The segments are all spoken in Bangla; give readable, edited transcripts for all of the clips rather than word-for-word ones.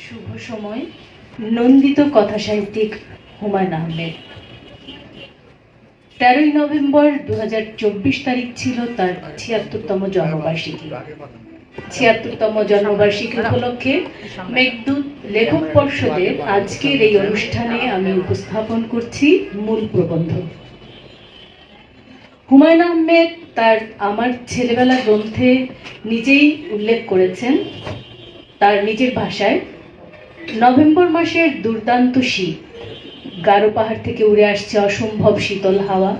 শুভ সময়। নন্দিত কথা সাহিত্যিক হুমায়ুন আহমেদ। 13ই নভেম্বর 2024 তারিখ ছিল তার 76তম জন্মবার্ষিকী। 76তম জন্মবার্ষিকী উপলক্ষে মেঘদূত লেখক পর্ষদের আজকের এই অনুষ্ঠানে আমি উপস্থাপন করছি মূল প্রবন্ধ। হুমায়ুন আহমেদ তার আমার ছেলেবেলা গ্রন্থে নিজেই উল্লেখ করেছেন তার নিজের ভাষায়, নভেম্বর মাসের দুর্দান্ত শীত, গারো পাহাড় থেকে উড়ে আসছে অসম্ভব শীতল হাওয়া,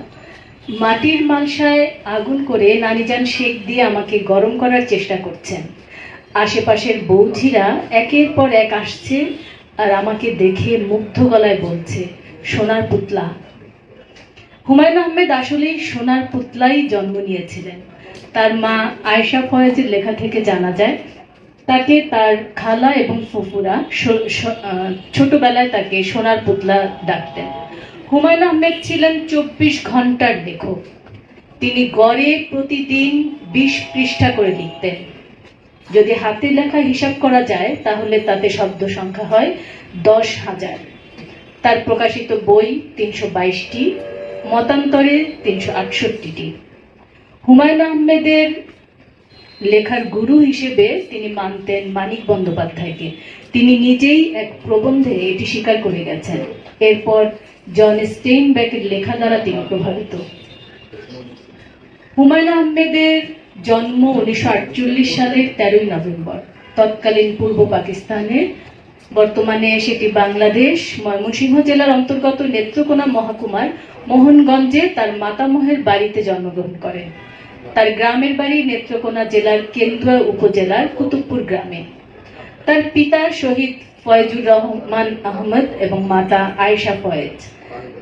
মাটির মালসায় আগুন করে নানিজান শেক দিয়ে আমাকে গরম করার চেষ্টা করছেন। আশেপাশের বৌঝিরা একের পর এক আসছে আর আমাকে দেখে মুগ্ধ গলায় বলছে, সোনার পুতলা। হুমায়ুন আহমেদ আসলেই সোনার পুতলাই জন্ম নিয়েছিলেন। তার মা আয়েশা ফয়েজের লেখা থেকে জানা যায়, তাকে তার খালা এবং ফুফুরা ছোটবেলায় তাকে সোনার পুতলা ডাকতেন। হুমায়ুন আহমেদ ছিলেন 24 ঘন্টার লেখক। তিনি গড়ে প্রতিদিন 20 পৃষ্ঠা করে লিখতেন। যদি হাতে লেখা হিসাব করা যায় তাহলে তাতে শব্দ সংখ্যা হয় 10,000। তার প্রকাশিত বই 322টি, মতান্তরে 368টি। হুমায়ুন আহমেদের লেখার গুরু হিসেবে তিনি মানতেন মানিক বন্দ্যোপাধ্যায়কে। তিনি নিজেই এক প্রবন্ধে এটি স্বীকার করে গেছেন। এরপর জন স্টেইনব্যাকের লেখা দ্বারা তিনি প্রভাবিত। হুমায়ুন আহমেদের জন্ম 1948 সালের 13ই নভেম্বর তৎকালীন পূর্ব পাকিস্তানের, বর্তমানে সেটি বাংলাদেশ, ময়মনসিংহ জেলার অন্তর্গত নেত্রকোনা মহকুমার মোহনগঞ্জে তার মাতামহের বাড়িতে জন্মগ্রহণ করেন। তার গ্রামের বাড়ি নেত্রকোনা জেলার কেন্দুয়া উপজেলার কুতুবপুর গ্রামে। তার পিতা শহীদ ফয়েজুর রহমান আহমদ এবং মাতা আয়েশা ফয়েজ।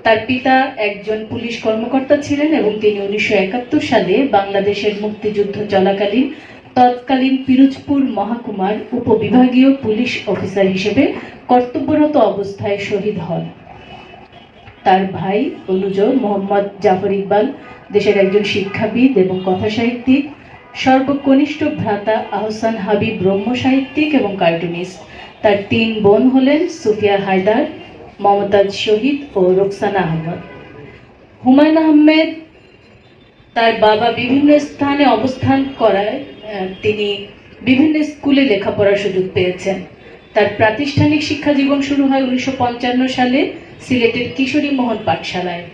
তার পিতা একজন পুলিশ কর্মকর্তা ছিলেন এবং তিনি 1971 সালে বাংলাদেশের মুক্তিযুদ্ধ চলাকালীন তৎকালীন পিরোজপুর মহকুমার উপবিভাগীয় পুলিশ অফিসার হিসেবে কর্তব্যরত অবস্থায় শহীদ হন। তার ভাই অনুজ মোহাম্মদ জাফর ইকবাল দেশের একজন শিক্ষাবিদ এবং কথা সাহিত্যিক। সর্বকনিষ্ঠ ভ্রাতা আহসান হাবিব ব্রহ্ম সাহিত্যিক এবং কার্টুনিস্ট। তার 3 বোন হলেন সুফিয়া হায়দার, মমতাজ শহীদ ও রোকসানা আহমদ। হুমায়ুন আহমেদ তার বাবা বিভিন্ন স্থানে অবস্থান করায় তিনি বিভিন্ন স্কুলে লেখাপড়ার সুযোগ পেয়েছেন। তার প্রাতিষ্ঠানিক শিক্ষা জীবন শুরু হয় 1955 সালে সিলেটের কিশোরী মোহন পাঠশালায়।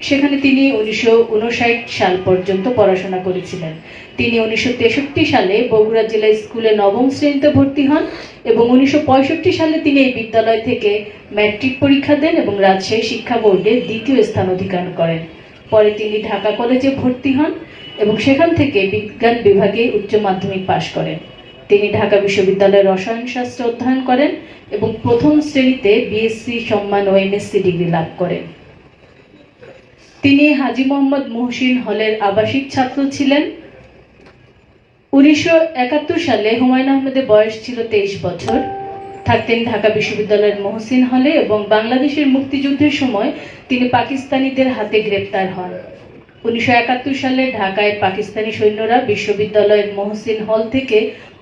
সেখানে তিনি 1959 সাল পর্যন্ত পড়াশোনা করেছিলেন। তিনি 1963 সালে বগুড়া জেলা স্কুলে 9ম শ্রেণীতে ভর্তি হন এবং 1965 সালে তিনি এই বিদ্যালয় থেকে ম্যাট্রিক পরীক্ষা দেন এবং রাজশাহী শিক্ষা বোর্ডে 2য় স্থান অধিকার করেন। পরে তিনি ঢাকা কলেজে ভর্তি হন এবং সেখান থেকে বিজ্ঞান বিভাগে উচ্চ মাধ্যমিক পাশ করেন। তিনি ঢাকা বিশ্ববিদ্যালয়ে রসায়ন শাস্ত্র অধ্যয়ন করেন এবং প্রথম শ্রেণীতে বিএসসি সম্মান ও এমএসসি ডিগ্রি লাভ করেন। তিনি হাজী মোহাম্মদ মুহসিন হলের আবাসিক ছাত্র ছিলেন। 1971 সালে হুমায়ুন আহমেদের বয়স ছিল 23 বছর। থাকতেন ঢাকা বিশ্ববিদ্যালয়ের মহসিন হলে এবং বাংলাদেশের মুক্তিযুদ্ধের সময় তিনি পাকিস্তানিদের হাতে গ্রেপ্তার হন। 1971 সালে ঢাকায় পাকিস্তানি সৈন্যরা বিশ্ববিদ্যালয়ের মহসিন হল থেকে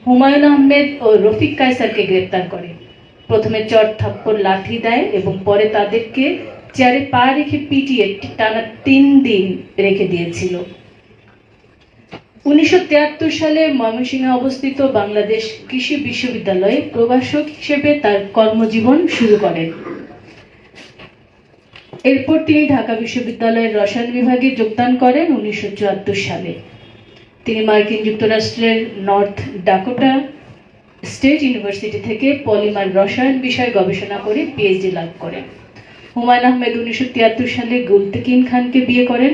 হুমায়ুন আহমেদ ও রফিক কায়সারকে গ্রেপ্তার করে। প্রথমে চড় থাপ্পড় লাঠি দেয় এবং পরে তাদেরকে চেয়ারে পা রেখে পিটিয়ে টানা 3 দিন রেখে দিয়েছিল। 1973 সালে ময়মনসিংহে অবস্থিত বাংলাদেশ কৃষি বিশ্ববিদ্যালয়ে প্রভাষক হিসেবে তার কর্মজীবন শুরু করেন। এরপর তিনি ঢাকা বিশ্ববিদ্যালয়ের রসায়ন বিভাগে যোগদান করেন 1974 সালে। তিনি মার্কিন যুক্তরাষ্ট্রের নর্থ ডাকোটা স্টেট ইউনিভার্সিটি থেকে পলিমার রসায়ন বিষয়ে গবেষণা করে পিএইচডি লাভ করেন। হুমায়ুন আহমেদ 1973 সালে গুলতেকিন খানকে বিয়ে করেন।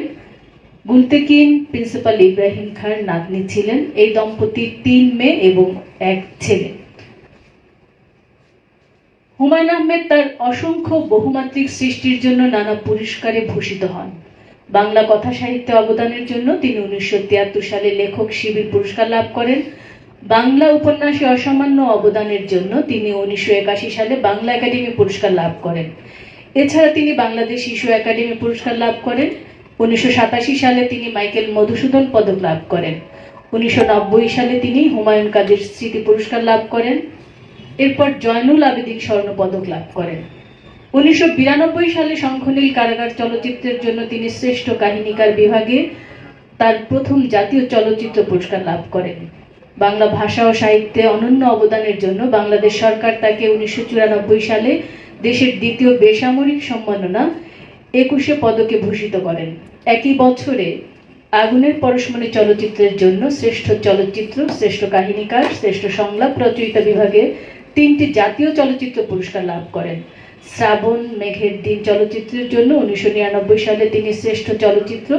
গুলতেকিন প্রিন্সিপাল ইব্রাহিম খাঁর নাতনি ছিলেন। এই দম্পতির 3 মেয়ে এবং 1 ছেলে। হুমায়ুন আহমেদ তার অসংখ্য বহুমাত্রিক সৃষ্টির জন্য নানা পুরস্কারে ভূষিত হন। বাংলা কথা সাহিত্যে অবদানের জন্য তিনি 1973 সালে লেখক শিবির পুরস্কার লাভ করেন। বাংলা উপন্যাসে অসামান্য অবদানের জন্য তিনি 1981 সালে বাংলা একাডেমি পুরস্কার লাভ করেন। এছাড়া তিনি বাংলাদেশ শিশু একাডেমি পুরস্কার লাভ করেন। 1987 সালে তিনি মাইকেল মধুসূদন পদক লাভ করেন। 1990 সালে তিনি হুমায়ুন কাদের স্মৃতি পুরস্কার লাভ করেন। এরপর জয়নুল আবেদিন স্বর্ণপদক লাভ করেন। 1992 সালে শঙ্খনীল কারাগার চলচ্চিত্রের জন্য তিনি শ্রেষ্ঠ কাহিনীকার বিভাগে তার প্রথম জাতীয় চলচ্চিত্র পুরস্কার লাভ করেন। বাংলা ভাষা ও সাহিত্যে অনন্য অবদানের জন্য বাংলাদেশ সরকার তাকে 1994 সালে দেশের দ্বিতীয় বেসামরিক সম্মাননা 21 পদকে ভূষিত করেন। একই বছরে আগুনের পরশমণি চলচ্চিত্রের জন্য শ্রেষ্ঠ চলচ্চিত্র, শ্রেষ্ঠ কাহিনীকার, শ্রেষ্ঠ সংলাপ রচয়িতা বিভাগে 3টি জাতীয় চলচ্চিত্র পুরস্কার লাভ করেন। শ্রাবণ মেঘের দিন চলচ্চিত্রের জন্য 1999 সালে তিনি শ্রেষ্ঠ চলচ্চিত্র,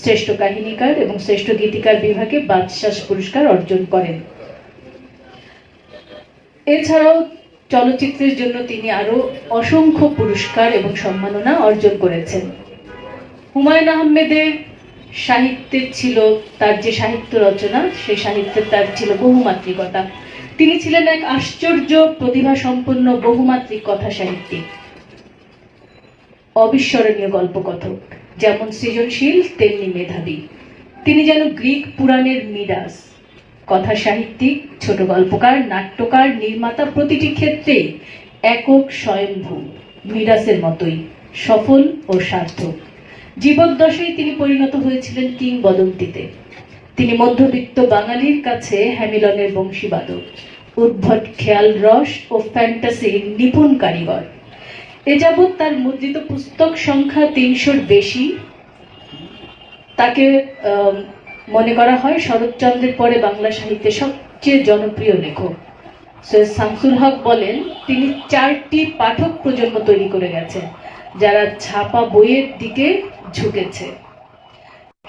শ্রেষ্ঠ কাহিনীকার এবং শ্রেষ্ঠ গীতিকার বিভাগে বাচসাস পুরস্কার অর্জন করেন। এছাড়াও চলচ্চিত্রের জন্য তিনি আরো অসংখ্য পুরস্কার এবং সম্মাননা অর্জন করেছেন। হুমায়ুন আহমেদের সাহিত্যের ছিল, তার যে সাহিত্য রচনা, সেই সাহিত্যের তার ছিল বহুমাত্রিকতা। তিনি ছিলেন এক আশ্চর্য প্রতিভা সম্পন্ন বহুমাত্রিক কথা সাহিত্যিক, অবিস্মরণীয় গল্পকথক, যেমন সৃজনশীল তেমনি মেধাবী। তিনি যেন গ্রিক পুরাণের মিডাস, কথা সাহিত্যিক, ছোট গল্পকার, নাট্যকার, নির্মাতা, প্রতিটি ক্ষেত্রে একক স্বয়ংভূ, মিডাসের মতোই সফল ও সার্থক। জীবদ্দশায় তিনি পরিণত হয়েছিলেন কিংবদন্তিতে। তিনি মধ্যবিত্ত বাঙালির কাছে হ্যামিলনের বংশীবাদক, উদ্ভট খেয়াল রস ও ফ্যান্টাসির নিপুণ কারিগর। এ যাবৎ তার মুদ্রিত পুস্তক সংখ্যা 300-র বেশি। তাকে মনে করা হয় শরৎচন্দ্রের পরে বাংলা সাহিত্যের সবচেয়ে জনপ্রিয় লেখক। সৈয়দ শামসুল হক বলেন, তিনি 4টি পাঠক প্রজন্ম তৈরি করে গেছেন, যারা ছাপা বইয়ের দিকে ঝুঁকেছে।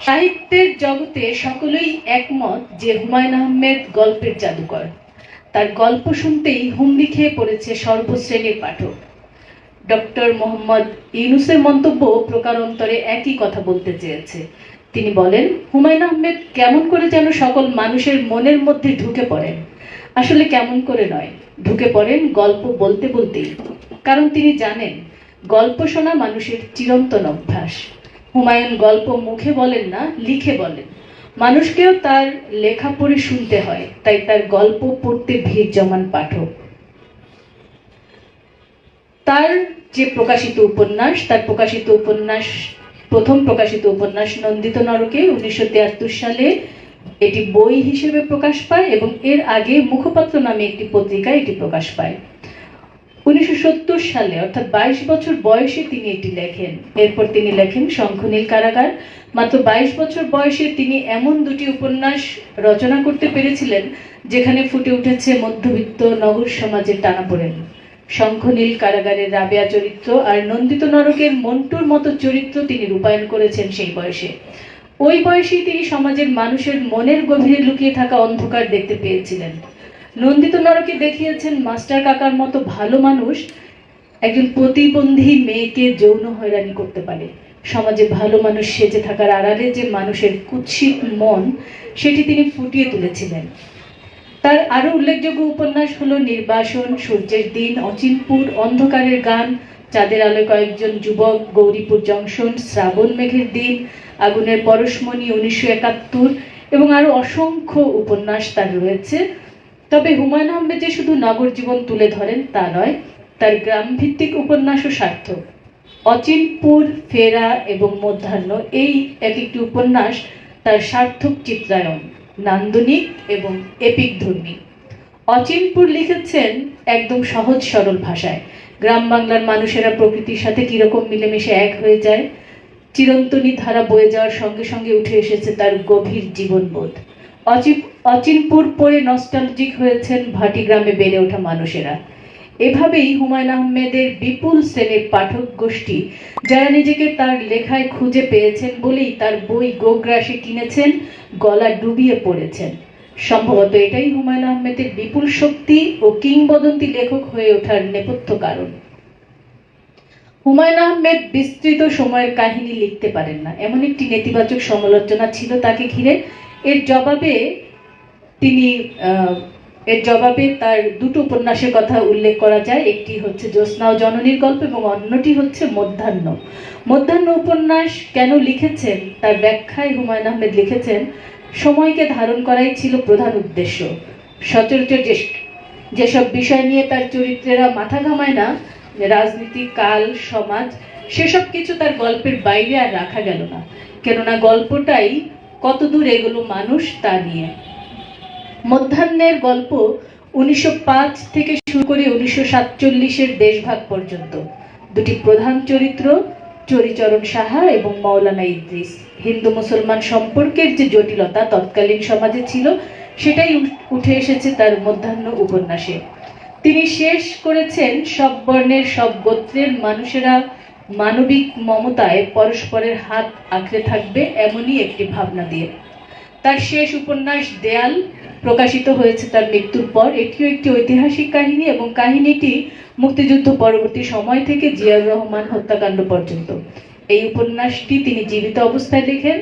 সাহিত্যের জগতে সকলেই একমত যে হুমায়ুন আহমেদ গল্পের জাদুকর। তার গল্প শুনতেই হুমড়ি খেয়ে পড়েছে সর্বশ্রেণীর পাঠক। ডক্টর মোহাম্মদ ইউনুসের মন্তব্য প্রকারান্তরে একই কথা বলতে চেয়েছে। তিনি বলেন, হুমায়ুন আহমেদ কেমন করে যেন সকল মানুষের মনের মধ্যে ঢুকে পড়েন। আসলে কেমন করে নয়, ঢুকে পড়েন গল্প বলতে বলতেই। কারণ তিনি জানেন গল্প শোনা মানুষের চিরন্তন অভ্যাস। হুমায়ুন গল্প মুখে বলেন না, লিখে বলেন। মানুষকেও তার লেখা পড়ে শুনতে হয়, তাই তার গল্প পড়তে ভিড় জমান পাঠক। তার যে প্রকাশিত উপন্যাস, প্রথম প্রকাশিত উপন্যাস নন্দিত নরকে 1973 সালে এটি বই হিসেবে প্রকাশ পায় এবং এর আগে মুখপাত্র নামে একটি পত্রিকায় এটি প্রকাশ পায়। 1970 সালে অর্থাৎ 22 বছর বয়সে তিনি এটি লেখেন। এরপর তিনি লেখেন শঙ্খনীল কারাগার। মাত্র 22 বছর বয়সে তিনি এমন 2টি উপন্যাস রচনা করতে পেরেছিলেন যেখানে ফুটে উঠেছে মধ্যবিত্ত নগর সমাজের টানাপোড়েন। শঙ্খনীল কারাগারের রাবেয়া চরিত্র আর নন্দিত নরকের মন্টুর মতো চরিত্র তিনি রূপায়ণ করেছেন সেই বয়সে। ওই বয়সেই তিনি সমাজের মানুষের মনের গভীরে লুকিয়ে থাকা অন্ধকার দেখতে পেয়েছিলেন। নন্দিত নরকে দেখিয়েছেন মাস্টার কাকার মতো ভালো মানুষ একজন প্রতিবন্ধী মেয়েকে যৌন হয়রানি করতে পারে। সমাজে ভালো মানুষ সেজে থাকার আড়ালে যে মানুষের কুৎসিত মন, সেটি তিনি ফুটিয়ে তুলেছিলেন। তার আরো উল্লেখযোগ্য উপন্যাস হলো নির্বাসন, সূর্যের দিন, অচিনপুর, অন্ধকারের গান, চাঁদের আলোয় কয়েকজন যুবক, গৌরীপুর জংশন, শ্রাবণ মেঘের দিন, আগুনের পরশমণি, 1971 এবং আরো অসংখ্য উপন্যাস তার রয়েছে। তবে হুমায়ুন আহমেদ যে শুধু নগর জীবন তুলে ধরেন তা নয়, তার গ্রাম ভিত্তিক উপন্যাসও সার্থক। অচিনপুর, ফেরা এবং মধ্যাহ্ন এই এক একটি উপন্যাস তার সার্থক চিত্রায়ন, নান্দনিক এবং এপিক ধর্মী। অচিনপুর লিখেছেন একদম সহজ সরল ভাষায়। গ্রাম বাংলার মানুষেরা প্রকৃতির সাথে কিরকম মিলেমিশে এক হয়ে যায়, চিরন্তনী ধারা বয়ে যাওয়ার সঙ্গে সঙ্গে উঠে এসেছে তার গভীর জীবনবোধ। অচিনপুর পড়ে নস্টালজিক হয়েছেন ভাটি গ্রামে বেড়ে ওঠা মানুষেরা। এভাবেই হুমায়ুন আহমেদের বিপুল শ্রেণীর পাঠক গোষ্ঠী, যারা নিজেকে তার লেখায় খুঁজে পেয়েছেন বলেই তার বই গোগ্রাসে কিনেছেন, গলা ডুবিয়ে পড়েছেন। সম্ভবত এটাই হুমায়ুন আহমেদের বিপুল শক্তি ও কিংবদন্তি লেখক হয়ে ওঠার নেপথ্য কারণ। হুমায়ুন আহমেদ বিস্তৃত সময়ের কাহিনী লিখতে পারেন না, এমন একটি নেতিবাচক সমালোচনা ছিল তাকে ঘিরে। এর জবাবে তার 2টো উপন্যাসের কথা উল্লেখ করা যায়। একটি হচ্ছে জ্যোৎস্না ও জননীর গল্প এবং অন্যটি হচ্ছে মধ্যাহ্ন। মধ্যাহ্ন উপন্যাস কেন লিখেছেন তার ব্যাখ্যায় হুমায়ুন আহমেদ লিখেছেন, সময়কে ধারণ করাই ছিল প্রধান উদ্দেশ্য। সচরাচর যেসব বিষয় নিয়ে তার চরিত্রেরা মাথা ঘামায় না, রাজনীতি, কাল, সমাজ, সেসব কিছু তার গল্পের বাইরে আর রাখা গেল না, কেননা গল্পটাই কতদূর এগুলো মানুষ তা নিয়ে। মধ্যাহ্নের গল্প 1905 থেকে শুরু করে 1947-এর দেশভাগ পর্যন্ত। দুটি প্রধান চরিত্র চরিচরণ সাহা এবং মৌলানা ইদ্রিস। হিন্দু মুসলমান সম্পর্কের যে জটিলতা তৎকালীন সমাজে ছিল সেটাই উঠে এসেছে তার মধ্যাহ্ন উপন্যাসে। তিনি শেষ করেছেন সব বর্ণের সব গোত্রের মানুষেরা মানবিক মমতায় পরস্পরের হাত আঁকড়ে থাকবে এমনই একটি ভাবনা দিয়ে। তার শেষ উপন্যাস দেয়াল প্রকাশিত হয়েছে তার মৃত্যুর পর। এটিও একটি ঐতিহাসিক কাহিনী এবং কাহিনীটি মুক্তিযুদ্ধ পরবর্তী সময় থেকে জিয়াউর রহমান হত্যাকাণ্ড পর্যন্ত। এই উপন্যাসটি তিনি জীবিত অবস্থায় লেখেন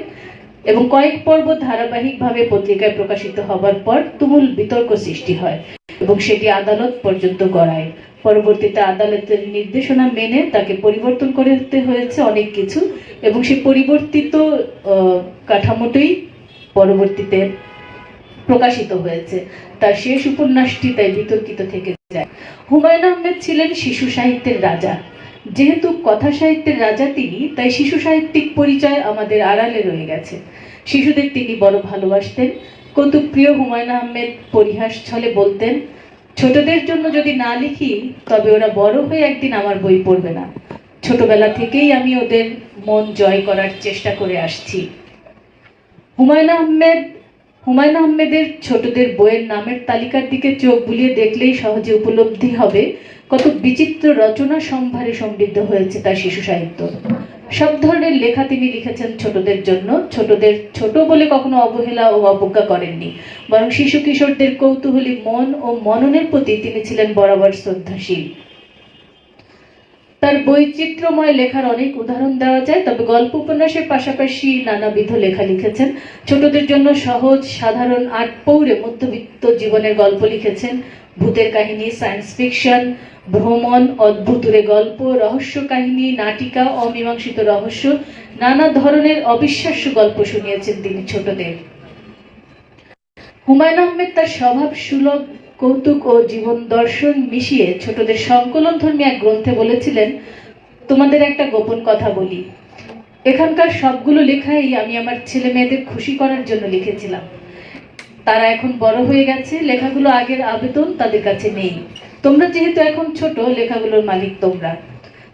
এবং কয়েক পর্ব ধারাবাহিকভাবে পত্রিকায় প্রকাশিত হবার পর তুমুল বিতর্ক সৃষ্টি হয় এবং সেটি আদালত পর্যন্ত গড়ায়। পরবর্তীতে আদালতের নির্দেশনা মেনে তাকে পরিবর্তন করতে হয়েছে অনেক কিছু এবং সেই পরিবর্তিত কাঠামোটাই পরবর্তীতে প্রকাশিত হয়েছে। তার শেষ উপন্যাসটি তাই বিতর্কিত থেকে যায়। হুমায়ুন আহমেদ ছিলেন শিশু সাহিত্যের রাজা। যেহেতু কথা সাহিত্যের রাজা তিনি, তাই শিশু সাহিত্যিক পরিচয় আমাদের আড়ালে রয়ে গেছে। শিশুদের তিনি বড় ভালোবাসতেন। কৌতুকপ্রিয় হুমায়ুন আহমেদ পরিহাস ছলে বলতেন, ছোটদের জন্য যদি না লিখি তবে ওরা বড় হয়ে একদিন আমার বই পড়বে না। ছোটবেলা থেকেই আমি ওদের মন জয় করার চেষ্টা করে আসছি। হুমায়ুন আহমেদের ছোটদের বইয়ের নামের তালিকার দিকে চোখ বুলিয়ে দেখলেই সহজে উপলব্ধি হবে কত বিচিত্র রচনা সম্ভারে সমৃদ্ধ হয়েছে তার শিশু সাহিত্য। সব ধরনের লেখা তিনি লিখেছেন ছোটদের জন্য। ছোটদের ছোট বলে কখনো অবহেলা ও অবজ্ঞা করেননি, বরং শিশু কিশোরদের কৌতূহলী মন ও মননের প্রতি তিনি ছিলেন বরাবর শ্রদ্ধাশীল। তার বৈচিত্র্যময় লেখার অনেক উদাহরণ দেওয়া যায়, তবে গল্প উপন্যাসের পাশাপাশি নানাবিধ লেখা লিখেছেন। ছোটদের জন্য সহজ সাধারণ আটপৌরে মধ্যবিত্ত জীবনের গল্প লিখেছেন। ভূতের কাহিনী, সায়েন্স ফিকশন, ভ্রমণ, অদ্ভুতুরে গল্প, রহস্য কাহিনী, নাটিকা, অমীমাংসিত রহস্য, নানা ধরনের অবিশ্বাস্য গল্প শুনিয়েছেন তিনি ছোটদের। হুমায়ুন আহমেদ তার স্বভাব সুলভ কৌতুক ও জীবন দর্শন মিশিয়ে ছোটদের সংকলনধর্মী এক গ্রন্থে বলেছিলেন, তোমাদের একটা গোপন কথা বলি, এখানকার সবগুলো লেখাই আমি আমার ছেলে মেয়েদের খুশি করার জন্য লিখেছিলাম। তারা এখন বড় হয়ে গেছে, লেখাগুলো আগের আবেদন তাদের কাছে নেই। তোমরা যেহেতু এখন ছোট, লেখাগুলোর মালিক তোমরা।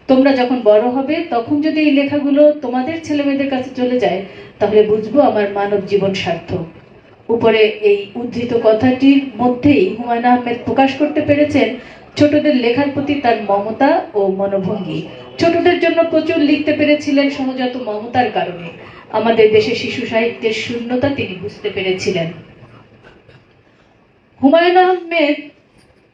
তোমরা যখন বড় হবে তখন যদি এই লেখাগুলো তোমাদের ছেলে মেয়েদের কাছে চলে যায়, তাহলে বুঝবো আমার মানব জীবন সার্থক। উপরে এই উদ্ধৃত কথাটির মধ্যেই হুমায়ুন আহমেদ প্রকাশ করতে পেরেছেন ছোটদের লেখার প্রতি তার মমতা ও মনোভঙ্গি। ছোটদের জন্য প্রচুর লিখতে পেরেছিলেন সহজাত মমতার কারণে। আমাদের দেশে শিশু সাহিত্যের শূন্যতা তিনি বুঝতে পেরেছিলেন। হুমায়ুন আহমেদ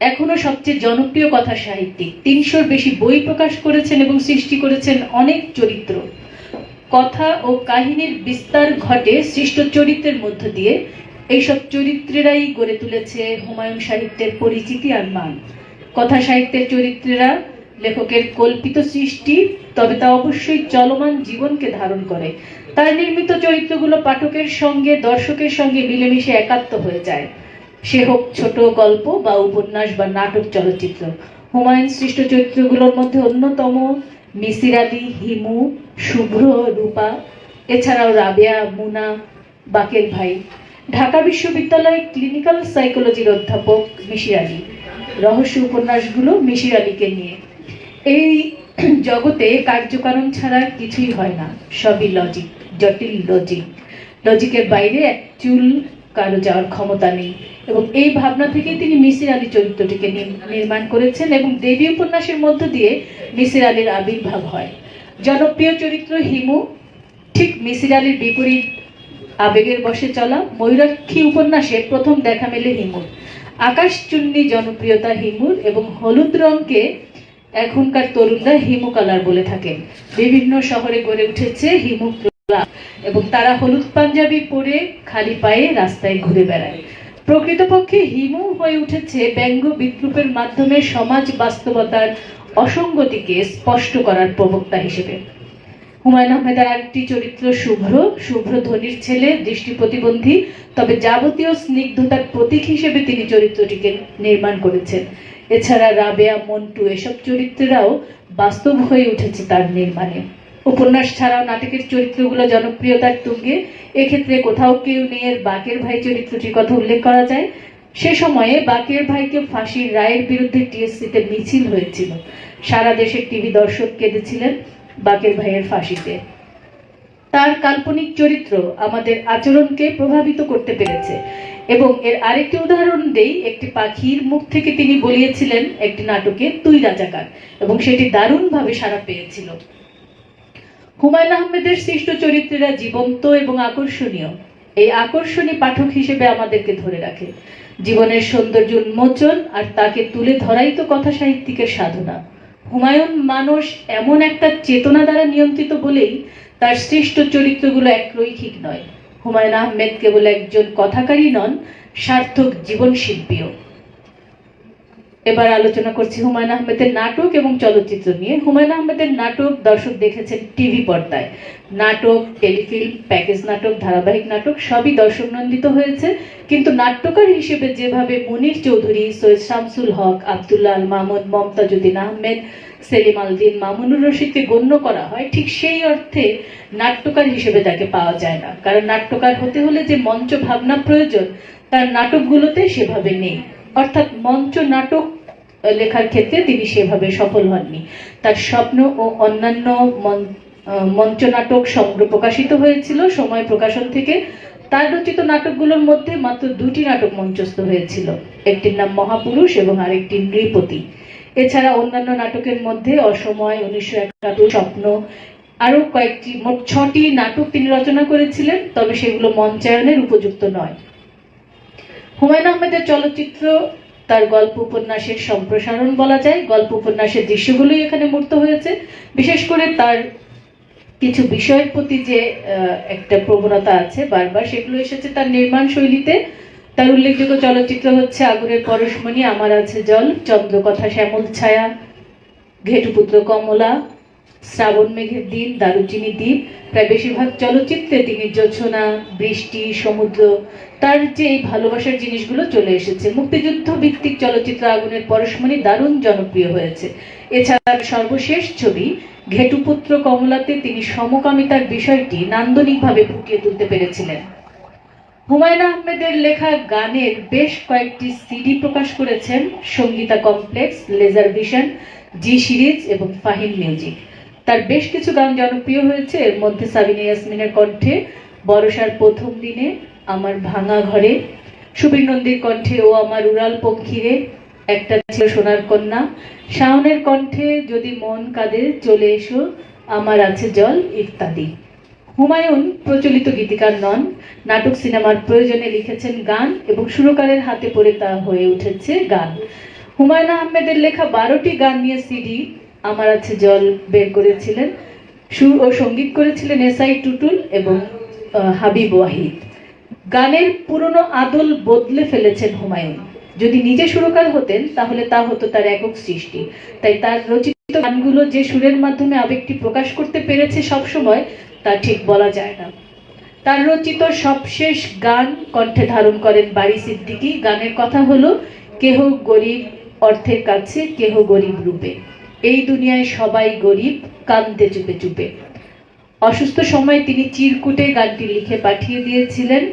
এখনো সবচেয়ে জনপ্রিয় কথা সাহিত্যিক। 300-র বেশি বই প্রকাশ করেছেন এবং সৃষ্টি করেছেন অনেক চরিত্র। কথা ও কাহিনীর বিস্তার ঘটে সৃষ্ট চরিত্রের মধ্য দিয়ে। এইসব চরিত্রেরাই গড়ে তুলেছে হুমায়ুন সাহিত্যের পরিচিতি আর মান। কথা সাহিত্যের চরিত্রেরা লেখকের কল্পিত সৃষ্টি, তবে তা অবশ্যই চলমান জীবনকে ধারণ করে। তার নির্মিত চরিত্রগুলো পাঠকের সঙ্গে, দর্শকের সঙ্গে মিলেমিশে একাত্ম হয়ে যায়, সে হোক ছোট গল্প বা উপন্যাস বা নাটক, চলচ্চিত্র। হুমায়ুন সৃষ্ট চরিত্রগুলোর মধ্যে অন্যতম মিসির আলী, হিমু, শুভ্র, রূপা, এছাড়াও রাবেয়া, মুনা, বাকের ভাই। ঢাকা বিশ্ববিদ্যালয়ের ক্লিনিক্যাল সাইকোলজির অধ্যাপক মিসির আলী। রহস্য উপন্যাসগুলো মিসির আলীকে নিয়ে। এই জগতে কার্যকারণ ছাড়া কিছুই হয় না, সবই লজিক, জটিল লজিক। লজিকের বাইরে এক চুল কারো যাওয়ার ক্ষমতা নেই এবং এই ভাবনা থেকেই তিনি মিসির আলী চরিত্রটিকে নির্মাণ করেছেন এবং দেবী উপন্যাসের মধ্য দিয়ে মিসির আলীর আবির্ভাব হয়। জনপ্রিয় চরিত্র হিমু ঠিক মিসির আলীর বিপরীত আবেগের বশে চলা। ময়ূরাক্ষী উপন্যাসে প্রথম দেখা মেলে হিমুর। আকাশচুন্নী জনপ্রিয়তা হিমুর এবং হলুদ রঙকে এখনকার তরুণরা হিমু কালার বলে থাকেন। বিভিন্ন শহরে গড়ে উঠেছে হিমু ক্লাব এবং তারা হলুদ পাঞ্জাবি পরে খালি পায়ে রাস্তায় ঘুরে বেড়ায়। প্রকৃতপক্ষে হিমু হয়ে উঠেছে ব্যঙ্গ বিদ্রুপের মাধ্যমে সমাজ বাস্তবতার অসঙ্গতিকে স্পষ্ট করার প্রবক্তা হিসেবে। হুমায়ুন আহমেদের আরেকটি চরিত্র শুভ্র। শুভ্র ধনির ছেলে, দৃষ্টি প্রতিবন্ধী, তবে যাবতীয় স্নিগ্ধতার প্রতীক হিসেবে তিনি চরিত্রটিকে নির্মাণ করেছেন। এছাড়া রাবেয়া, মন্টু এসব চরিত্ররাও বাস্তব হয়ে উঠেছে তার নির্মাণে। উপন্যাস ছাড়াও নাটকের চরিত্রগুলো জনপ্রিয়তার তুঙ্গে। এক্ষেত্রে কোথাও কেউ নেই এর বাকের ভাই চরিত্রটির কথা উল্লেখ করা যায়। সে সময়ে বাকের ভাইকে ফাঁসির রায়ের বিরুদ্ধে টিএসসিতে মিছিল হয়েছিল। সারা দেশের টিভি দর্শক কেঁদেছিলেন বাকের ভাইয়ের ফাঁসিতে। তার কাল্পনিক চরিত্র আমাদের আচরণকে প্রভাবিত করতে পেরেছে এবং এর আরেকটি উদাহরণ দেই। একটি পাখির মুখ থেকে তিনি বলিয়েছিলেন একটি নাটকে, তুই রাজাকার, এবং সেটি দারুণভাবে সাড়া পেয়েছিল। হুমায়ুন আহমেদের সৃষ্ট চরিত্রেরা জীবন্ত এবং আকর্ষণীয়। এই আকর্ষণী পাঠক হিসেবে আমাদেরকে ধরে রাখে। জীবনের সৌন্দর্য উন্মোচন আর তাকে তুলে ধরাই তো কথা সাহিত্যিকের সাধনা। হুমায়ুন মানুষ এমন একটা চেতনা দ্বারা নিয়ন্ত্রিত বলেই তার সৃষ্ট চরিত্রগুলো একরৈখিক নয়। হুমায়ুন আহমেদ কেবল একজন কথাকারী নন, সার্থক জীবন শিল্পীও। এবার আলোচনা করছি হুমায়ুন আহমেদের নাটক এবং চলচ্চিত্র নিয়ে। হুমায়ুন আহমেদের নাটক দর্শক দেখেছেন টিভি পর্দায়। নাটক, টেলিফিল্ম, প্যাকেজ নাটক, ধারাবাহিক নাটক সবই দর্শক নন্দিত হয়েছে। কিন্তু নাট্যকার হিসেবে যেভাবে মুনীর চৌধুরী, সৈয়দ শামসুল হক, আব্দুল্লাহ আল মামুন, মমতাজউদ্দিন আহমেদ, সেলিম আল দীন, মামুনুর রশিদকে গণ্য করা হয়, ঠিক সেই অর্থে নাট্যকার হিসেবে তাকে পাওয়া যায় না। কারণ নাট্যকার হতে হলে যে মঞ্চ ভাবনা প্রয়োজন, তার নাটকগুলোতে সেভাবে নেই। অর্থাৎ মঞ্চ নাটক লেখার ক্ষেত্রে তিনি সেভাবে সফল হননি। তার স্বপ্ন ও অন্যান্য মঞ্চ নাটক সংগ্রহ প্রকাশিত হয়েছিল সময় প্রকাশন থেকে। তার রচিত নাটকগুলোর মধ্যে মাত্র দুটি নাটক মঞ্চস্থ হয়েছিল, একটির নাম মহাপুরুষ এবং আরেকটি নৃপতি। এছাড়া অন্যান্য নাটকের মধ্যে অসময়, 1971, স্বপ্ন, আরো কয়েকটি, মোট 6টি নাটক তিনি রচনা করেছিলেন, তবে সেগুলো মঞ্চায়নের উপযুক্ত নয়। হুমায়ুন আহমেদের চলচ্চিত্র তার গল্প উপন্যাসের সম্প্রসারণ বলা যায়। গল্প উপন্যাসের দৃশ্যগুলোই এখানে মূর্ত হয়েছে। বিশেষ করে তার কিছু বিষয়ের প্রতি যে একটা প্রবণতা আছে বারবার, সেগুলো এসেছে তার নির্মাণ শৈলীতে। তার উল্লেখযোগ্য চলচ্চিত্র হচ্ছে আগুনের পরশমণি, আমার আছে জল, চন্দ্রকথা, শ্যামল ছায়া, ঘেটুপুত্র কমলা, শ্রাবণ মেঘের দিন, দারুচিনি দ্বীপ। প্রায় বেশিরভাগ চলচ্চিত্রে তিনি জোছনা, বৃষ্টি, সমুদ্র, তার যে এই ভালোবাসার জিনিসগুলো চলে এসেছে। মুক্তিযুদ্ধ ভিত্তিক চলচ্চিত্র আগুনের পরশমণি দারুণ জনপ্রিয় হয়েছে। এছাড়া সর্বশেষ ছবি ঘেটুপুত্র কমলাতে তিনি সমকামিতার বিষয়টি নান্দনিকভাবে ফুটিয়ে তুলতে পেরেছিলেন। হুমায়ুন আহমেদের লেখা গানের বেশ কয়েকটি সিডি প্রকাশ করেছেন Sangeeta complex, laser vision, G series এবং ফাহিম মিউজিক। তার বেশ কিছু গান জনপ্রিয় হয়েছে। এর মধ্যে সাবিনা ইয়াসমিনের কণ্ঠে বর্ষার প্রথম দিনে, আমার ভাঙা ঘরে, সুবীর নন্দীর কণ্ঠে ও আমার উড়াল পক্ষীরে, একটা ছিল সোনার কন্যা, শাওনের কণ্ঠে যদি মন কাঁদে, চলে এসো, আমার আছে জল ইত্যাদি। হুমায়ুন প্রচলিত গীতিকার নন, নাটক সিনেমার প্রয়োজনে লিখেছেন গান এবং সুরকারের হাতে পড়ে তা হয়ে উঠেছে গান। হুমায়ুন আহমেদের লেখা 12টি গান নিয়ে সিডি আমার আছে জল বের করেছিলেন। সুর ও সঙ্গীত করেছিলেন এসআই টুটুল এবং হাবিব ওয়াহিদ। গানের পুরনো আদল বদলে ফেলেছেন হুমায়ুন। যদি নিজে সুরকার হতেন তাহলে তা হতো তার একক সৃষ্টি। তাই তার রচিত গানগুলো যে সুরের মাধ্যমে আবেগটি প্রকাশ করতে পেরেছে সবসময়, তা ঠিক বলা যায় না। তার রচিত সবশেষ গান কণ্ঠে ধারণ করেন বারী সিদ্দিকী। গানের কথা হলো, কেহ গরিব অর্থের কাছে, কেহ গরিব রূপে, এই দুনিয়ায় সবাই গরিব, কান্দে চুপে চুপে। অসুস্থ সময় তিনি চিরকুটে গানটি লিখে পাঠিয়ে দিয়েছিলেন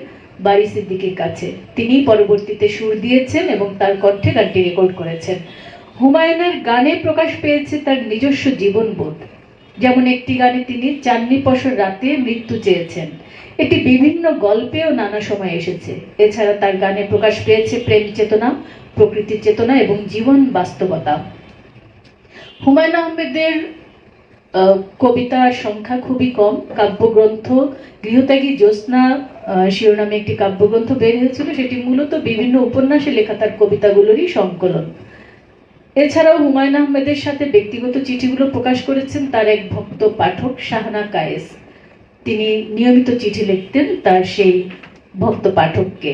বারী সিদ্দিকীর কাছে। তিনি পরবর্তীতে সুর দিয়েছেন এবং তার কণ্ঠে গানটি রেকর্ড করেছেন। হুমায়ুনের গানে প্রকাশ পেয়েছে তার নিজস্ব জীবনবোধ। যেমন একটি গানে তিনি চাঁদনি পশর রাতে মৃত্যু চেয়েছেন। এটি বিভিন্ন গল্পেও নানা সময় এসেছে। এছাড়া তার গানে প্রকাশ পেয়েছে প্রেম চেতনা, প্রকৃতির চেতনা এবং জীবন বাস্তবতা। হুমায়ুন আহমেদের কবিতার সংখ্যা খুবই কম। কাব্যগ্রন্থ গৃহত্যাগী জ্যোৎস্না শিরোনামে একটি কাব্যগ্রন্থ বের হয়েছিল, সেটি মূলত বিভিন্ন উপন্যাসে লেখা তার কবিতাগুলোরই সংকলন। এছাড়াও হুমায়ুন আহমেদের সাথে ব্যক্তিগত চিঠিগুলো প্রকাশ করেছেন তার এক ভক্ত পাঠক শাহানা কায়েস। তিনি নিয়মিত চিঠি লিখতেন তার সেই ভক্ত পাঠককে।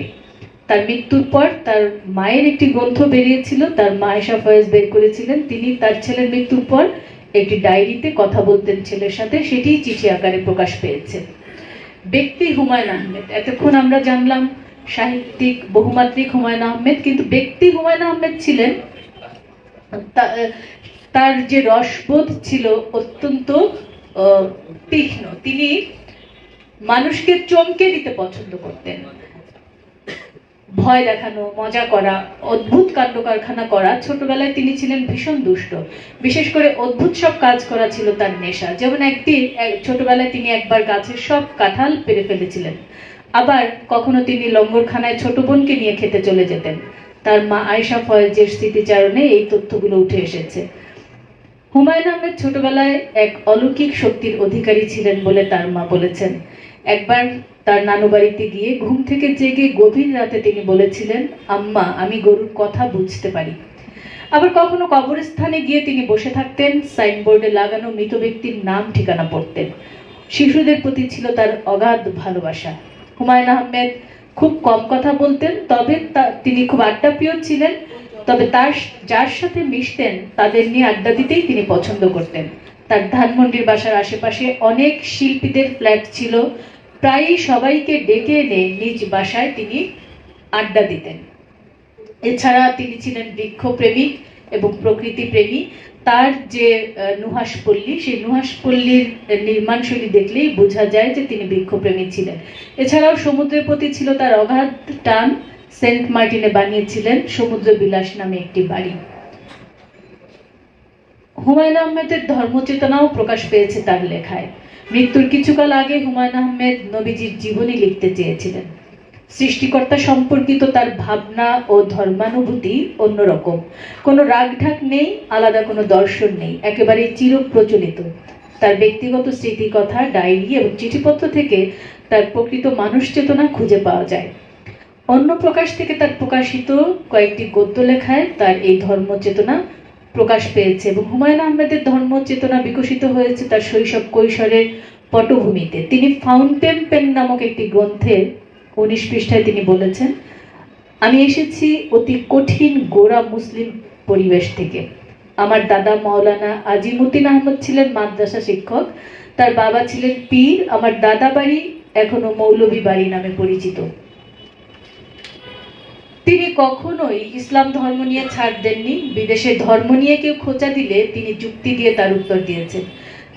তার মৃত্যুর পর তার মায়ের একটি গ্রন্থ বেরিয়েছিল, তার মা আয়েশা ফয়েজ বের করেছিলেন। তিনি তার ছেলের মৃত্যুর পর একটি ডায়েরিতে কথা বলতেন ছেলের সাথে, সেটি চিঠি আকারে প্রকাশ পেয়েছে। ব্যক্তি হুমায়ুন আহমেদ, এতক্ষণ আমরা জানলাম সাহিত্যিক বহুমাত্রিক হুমায়ুন আহমেদ, কিন্তু ব্যক্তি হুমায়ুন আহমেদ ছিলেন, তার যে রসবোধ ছিল অত্যন্ত তীক্ষ্ণ। তিনি মানুষকে চমকে দিতে পছন্দ করতেন, ভয় দেখানো, মজা করা, অদ্ভুত কাণ্ড কারখানা করা। ছোটবেলায় তিনি ছিলেন ভীষণ দুষ্ট, বিশেষ করে অদ্ভুত সব কাজ করা ছিল তার নেশা। যেমন একদিন ছোটবেলায় তিনি একবার গাছের সব কাঁঠাল পেরে ফেলেছিলেন। আবার কখনো তিনি লঙ্গরখানায় ছোট বোনকে নিয়ে খেতে চলে যেতেন। তার মা আয়েশা ফয়েজের স্মৃতিচারণে এই তথ্যগুলো উঠে এসেছে। হুমায়ুন আহমেদ ছোটবেলায় এক অলৌকিক শক্তির অধিকারী ছিলেন বলে তার মা বলেছেন। একবার তার নানু বাড়িতে গিয়ে ঘুম থেকে জেগে গভীর রাতে তিনি বলেছিলেন, আম্মা, আমি গরুর কথা বুঝতে পারি। আবার কখনো কবরস্থানে গিয়ে তিনি বসে থাকতেন, সাইনবোর্ডে লাগানো মৃত ব্যক্তির নাম ঠিকানা পড়তেন। শিশুদের প্রতি ছিল তার অগাধ ভালোবাসা। হুমায়ুন আহমেদ খুব কম কথা বলতেন, তবে তিনি খুব আড্ডাপ্রিয় ছিলেন। তবে যার সাথে মিশতেন তাদের নিয়ে আড্ডা দিতেই তিনি পছন্দ করতেন। তার ধানমন্ডির বাসার আশেপাশে অনেক শিল্পীদের ফ্ল্যাট ছিল। প্রায়ই সবাইকে ডেকে এনে নিজ বাসায় তিনি আড্ডা দিতেন। এছাড়া তিনি ছিলেন বৃক্ষপ্রেমিক এবং প্রকৃতি প্রেমী। তার যে নুহাসপল্লী, সেই নুহাসপল্লীর নির্মাণশৈলী দেখলেই বোঝা যায় যে তিনি বৃক্ষপ্রেমী ছিলেন। এছাড়াও সমুদ্রের প্রতি ছিল তার অগাধ টান। সেন্ট মার্টিনে বানিয়েছিলেন সমুদ্র বিলাস নামে একটি বাড়ি। হুমায়ুন আহমেদের ধর্মচেতনাও প্রকাশ পেয়েছে তার লেখায়। মৃত্যুর কিছুকাল আগে হুমায়ুন আহমেদ নবীজির জীবনী লিখতে চেয়েছিলেন। সৃষ্টিকর্তা সম্পর্কিত তার ভাবনা ও ধর্মানুভূতি অন্যরকম। কোনো রাগঢাক নেই, আলাদা কোনো দর্শন নেই, একেবারে চিরপ্রচলিত। তার ব্যক্তিগত স্মৃতিকথা, ডায়েরি এবং চিঠিপত্র থেকে তার প্রকৃত মানুষ চেতনা খুঁজে পাওয়া যায়। অন্য প্রকাশ থেকে তার প্রকাশিত কয়েকটি গদ্য লেখায় তার এই ধর্মচেতনা প্রকাশ পেয়েছে এবং হুমায়ুন আহমেদের ধর্মচেতনা বিকশিত হয়েছে তার শৈশব কৈশোরের পটভূমিতে। তিনি ফাউন্টেন পেন নামক একটি গ্রন্থে 19 পৃষ্ঠায় তিনি বলেছেন, আমি এসেছি অতি কঠিন গোঁড়া মুসলিম পরিবেশ থেকে। আমার দাদা মাওলানা আজিমুদ্দিন আহমদ ছিলেন মাদ্রাসা শিক্ষক, তার বাবা ছিলেন পীর। আমার দাদা বাড়ি এখনো মৌলভী বাড়ি নামে পরিচিত। তিনি কখনোই ইসলাম ধর্ম নিয়ে ছাড় দেননি। বিদেশে ধর্ম নিয়ে কেউ খোঁচা দিলে তিনি যুক্তি দিয়ে তার উত্তর দিয়েছেন।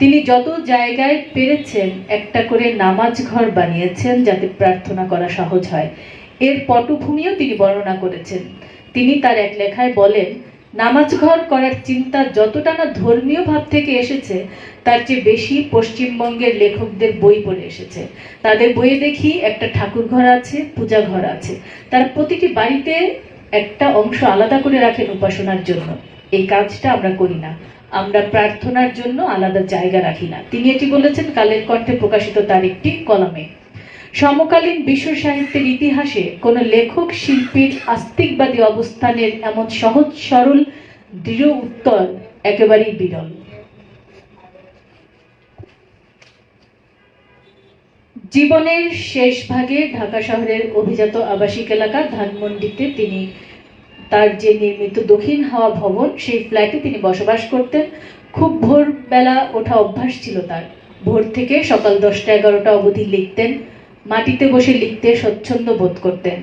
তিনি যত জায়গায় পেরেছেন একটা করে নামাজ ঘর বানিয়েছেন যাতে প্রার্থনা করা সহজ হয়। এর পটভূমিও তিনি বর্ণনা করেছেন। তিনি তার এক লেখায় বলেন, নামাজ ঘর করার চিন্তা যতটা না ধর্মীয় ভাব থেকে এসেছে, তার চেয়ে বেশি পশ্চিমবঙ্গের লেখকদের বই পড়ে এসেছে। তাদের বইয়ে দেখি একটা ঠাকুর ঘর আছে, পূজা ঘর আছে, তার প্রতিটি বাড়িতে একটা অংশ আলাদা করে রাখেন উপাসনার জন্য। এই কাজটা আমরা করি না, আমরা প্রার্থনার জন্য আলাদা জায়গা রাখি না। তিনি এটি বলেছেন কালের কণ্ঠে প্রকাশিত তার একটি কলামে। সমকালীন বিশ্ব সাহিত্যের ইতিহাসে কোন লেখক শিল্পীর আস্তিকবাদী অবস্থানের এমন সহজ সরল দৃঢ় উত্তর একেবারেই বিরল। জীবনের শেষ ভাগে ঢাকা শহরের অভিজাত আবাসিক এলাকা ধানমন্ডিতে তিনি তার যে নির্মিত দক্ষিণ হাওয়া ভবন, সেই ফ্ল্যাটে তিনি বসবাস করতেন। খুব ভোরবেলা ওঠা অভ্যাস ছিল তার। ভোর থেকে সকাল 10টা-11টা অবধি লিখতেন। মাটিতে বসে লিখতে স্বচ্ছন্দ বোধ করতেন।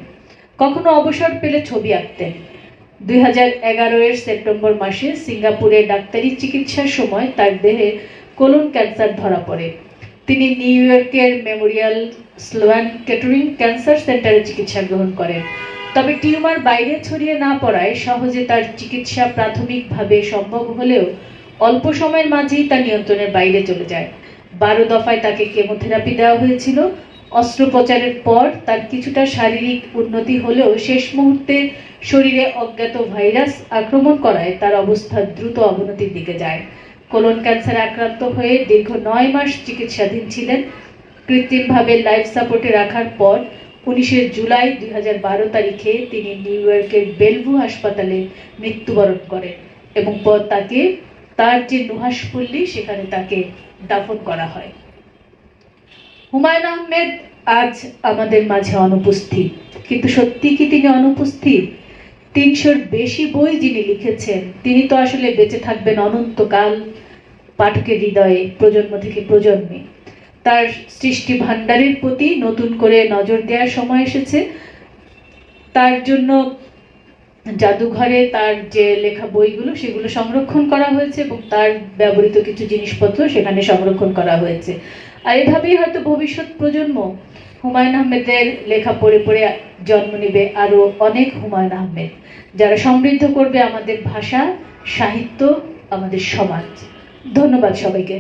কখনো অবসর পেলে ছবি আঁকতেন। 2011 সেপ্টেম্বর মাসে সিঙ্গাপুরে ডাক্তারি চিকিৎসার সময় তার দেহে কোলন ক্যান্সার ধরা পড়ে। তিনি নিউ ইয়র্কের মেমোরিয়াল স্লোয়ান কেটারিং ক্যান্সার সেন্টারে চিকিৎসা গ্রহণ করেন। তবে টিউমার বাইরে ছড়িয়ে না পড়ায় সহজে তার চিকিৎসা প্রাথমিকভাবে সম্ভব হলেও অল্প সময়ের মাঝেই তা নিয়ন্ত্রণের বাইরে চলে যায়। 12 দফায় তাকে কেমোথেরাপি দেওয়া হয়েছিল। অস্ত্রোপচারের পর তার কিছুটা শারীরিক উন্নতি হলেও শেষ মুহূর্তে শরীরে অজ্ঞাত ভাইরাস আক্রমণ করায় তার অবস্থা দ্রুত অবনতির দিকে যায়। কোলন ক্যান্সারে আক্রান্ত হয়ে দীর্ঘ 9 মাস চিকিৎসাধীন ছিলেন। কৃত্রিমভাবে লাইফ সাপোর্টে রাখার পর 19 জুলাই 2012 তারিখে তিনি নিউ ইয়র্কের বেলভু হাসপাতালে মৃত্যুবরণ করেন এবং পর তাকে তার যে নুহাসপল্লী সেখানে তাকে দাফন করা হয়। হুমায়ুন আহমেদ আজ আমাদের মাঝে অনুপস্থিত, কিন্তু সত্যি কি তিনি অনুপস্থিত? 300-র বেশি বই যিনি লিখেছেন, তিনি তো আসলে বেঁচে থাকবেন অনন্তকাল। পাঠকের হৃদয়ে প্রজন্ম থেকে প্রজন্মে। তার সৃষ্টি ভাণ্ডারের প্রতি নতুন করে নজর দেওয়ার সময় এসেছে। তার জন্য জাদুঘরে তার যে লেখা বইগুলো সেগুলো সংরক্ষণ করা হয়েছে এবং তার ব্যবহৃত কিছু জিনিসপত্র সেখানে সংরক্ষণ করা হয়েছে। আর এভাবেই হয়তো ভবিষ্যৎ প্রজন্ম হুমায়ুন আহমেদের লেখা পড়ে পড়ে জন্ম নেবে আরো অনেক হুমায়ুন আহমেদ, যারা সমৃদ্ধ করবে আমাদের ভাষা, সাহিত্য, আমাদের সমাজ। ধন্যবাদ সবাইকে।